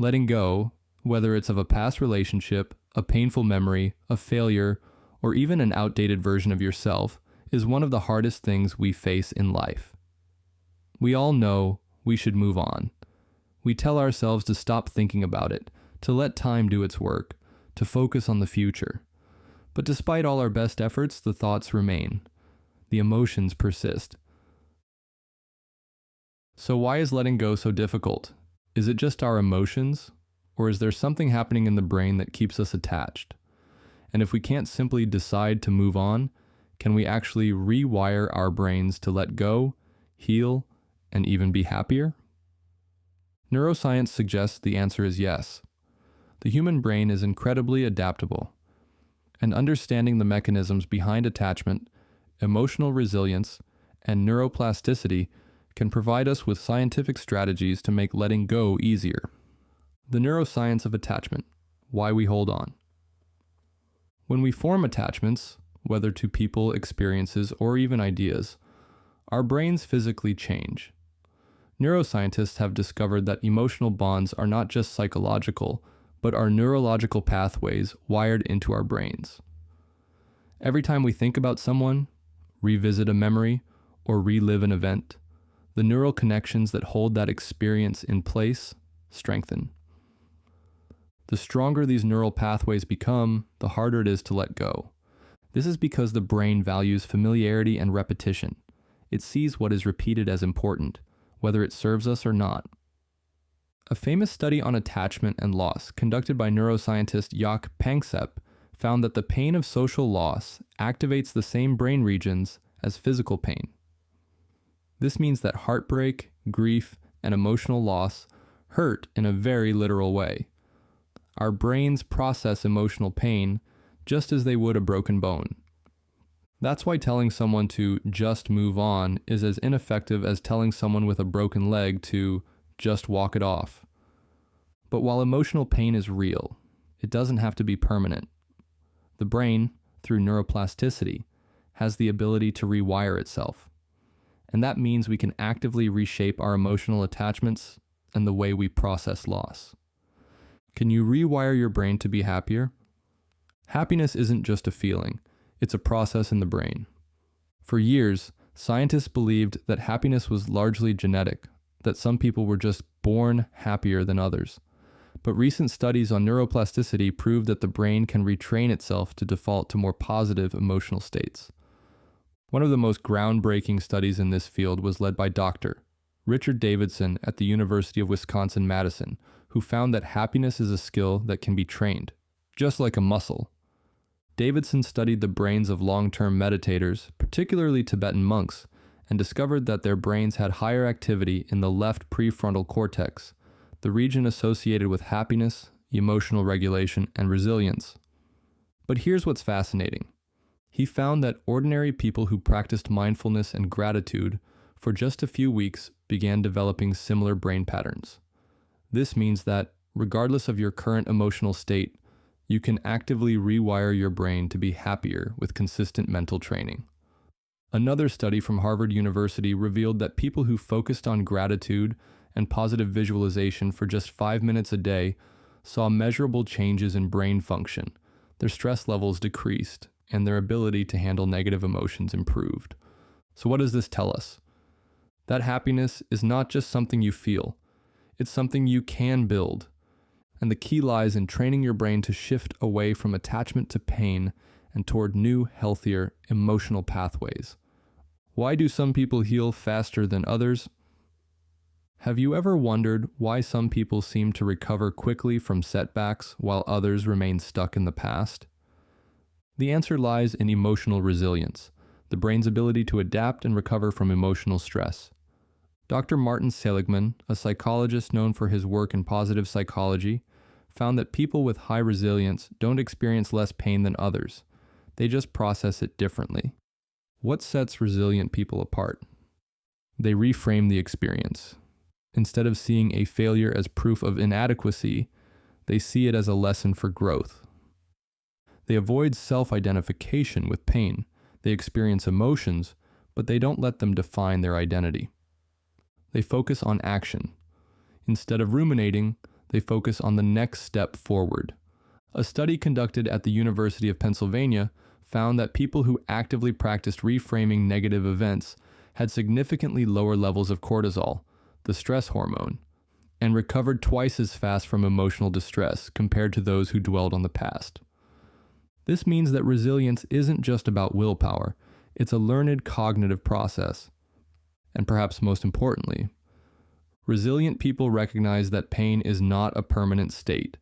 Letting go, whether it's of a past relationship, a painful memory, a failure, or even an outdated version of yourself, is one of the hardest things we face in life. We all know we should move on. We tell ourselves to stop thinking about it, to let time do its work, to focus on the future. But despite all our best efforts, the thoughts remain. The emotions persist. So why is letting go so difficult? Is it just our emotions? Or is there something happening in the brain that keeps us attached? And if we can't simply decide to move on, can we actually rewire our brains to let go, heal, and even be happier? Neuroscience suggests the answer is yes. The human brain is incredibly adaptable, and understanding the mechanisms behind attachment, emotional resilience, and neuroplasticity can provide us with scientific strategies to make letting go easier. The neuroscience of attachment, why we hold on. When we form attachments, whether to people, experiences, or even ideas, our brains physically change. Neuroscientists have discovered that emotional bonds are not just psychological, but are neurological pathways wired into our brains. Every time we think about someone, revisit a memory, or relive an event, the neural connections that hold that experience in place strengthen. The stronger these neural pathways become, the harder it is to let go. This is because the brain values familiarity and repetition. It sees what is repeated as important, whether it serves us or not. A famous study on attachment and loss conducted by neuroscientist Jaak Panksepp found that the pain of social loss activates the same brain regions as physical pain. This means that heartbreak, grief, and emotional loss hurt in a very literal way. Our brains process emotional pain just as they would a broken bone. That's why telling someone to just move on is as ineffective as telling someone with a broken leg to just walk it off. But while emotional pain is real, it doesn't have to be permanent. The brain, through neuroplasticity, has the ability to rewire itself. And that means we can actively reshape our emotional attachments and the way we process loss. Can you rewire your brain to be happier? Happiness isn't just a feeling, it's a process in the brain. For years, scientists believed that happiness was largely genetic, that some people were just born happier than others. But recent studies on neuroplasticity prove that the brain can retrain itself to default to more positive emotional states. One of the most groundbreaking studies in this field was led by Dr. Richard Davidson at the University of Wisconsin-Madison, who found that happiness is a skill that can be trained, just like a muscle. Davidson studied the brains of long-term meditators, particularly Tibetan monks, and discovered that their brains had higher activity in the left prefrontal cortex, the region associated with happiness, emotional regulation, and resilience. But here's what's fascinating. He found that ordinary people who practiced mindfulness and gratitude for just a few weeks began developing similar brain patterns. This means that, regardless of your current emotional state, you can actively rewire your brain to be happier with consistent mental training. Another study from Harvard University revealed that people who focused on gratitude and positive visualization for just 5 minutes a day saw measurable changes in brain function. Their stress levels decreased, and their ability to handle negative emotions improved. So what does this tell us? That happiness is not just something you feel, it's something you can build. And the key lies in training your brain to shift away from attachment to pain and toward new, healthier, emotional pathways. Why do some people heal faster than others? Have you ever wondered why some people seem to recover quickly from setbacks while others remain stuck in the past? The answer lies in emotional resilience, the brain's ability to adapt and recover from emotional stress. Dr. Martin Seligman, a psychologist known for his work in positive psychology, found that people with high resilience don't experience less pain than others. They just process it differently. What sets resilient people apart? They reframe the experience. Instead of seeing a failure as proof of inadequacy, they see it as a lesson for growth. They avoid self-identification with pain. They experience emotions, but they don't let them define their identity. They focus on action. Instead of ruminating, They focus on the next step forward. A study conducted at the University of Pennsylvania found that people who actively practiced reframing negative events had significantly lower levels of cortisol, the stress hormone, and recovered twice as fast from emotional distress compared to those who dwelled on the past. This means that resilience isn't just about willpower, it's a learned cognitive process. And perhaps most importantly, resilient people recognize that pain is not a permanent state,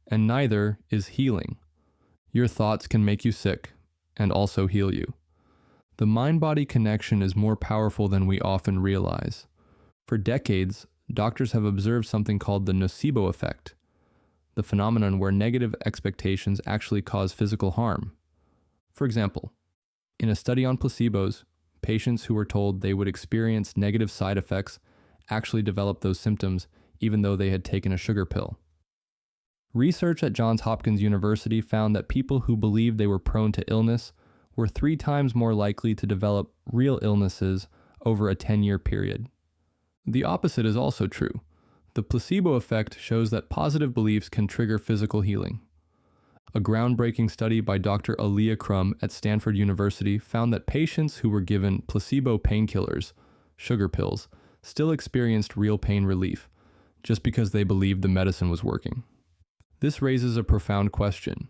and neither is healing. Your thoughts can make you sick and also heal you. The mind-body connection is more powerful than we often realize. For decades, doctors have observed something called the nocebo effect, the phenomenon where negative expectations actually cause physical harm. For example, in a study on placebos, patients who were told they would experience negative side effects actually developed those symptoms even though they had taken a sugar pill. Research at Johns Hopkins University found that people who believed they were prone to illness were 3 times more likely to develop real illnesses over a 10-year period. The opposite is also true. The placebo effect shows that positive beliefs can trigger physical healing. A groundbreaking study by Dr. Aaliyah Crum at Stanford University found that patients who were given placebo painkillers, sugar pills, still experienced real pain relief, just because they believed the medicine was working. This raises a profound question.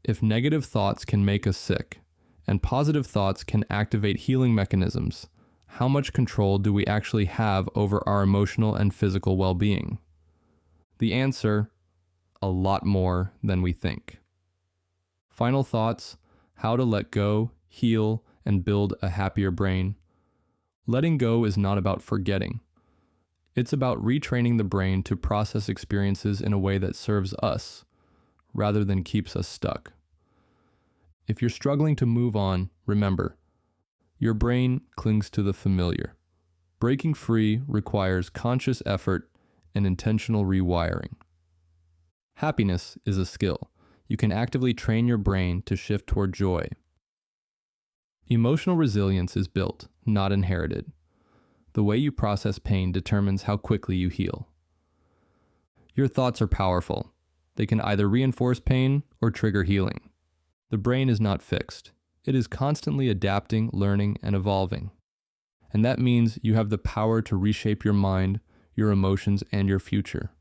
If negative thoughts can make us sick, and positive thoughts can activate healing mechanisms, how much control do we actually have over our emotional and physical well-being? The answer, a lot more than we think. Final thoughts: how to let go, heal, and build a happier brain. Letting go is not about forgetting. It's about retraining the brain to process experiences in a way that serves us, rather than keeps us stuck. If you're struggling to move on, remember, your brain clings to the familiar. Breaking free requires conscious effort and intentional rewiring. Happiness is a skill. You can actively train your brain to shift toward joy. Emotional resilience is built, not inherited. The way you process pain determines how quickly you heal. Your thoughts are powerful. They can either reinforce pain or trigger healing. The brain is not fixed. It is constantly adapting, learning, and evolving. And that means you have the power to reshape your mind, your emotions, and your future.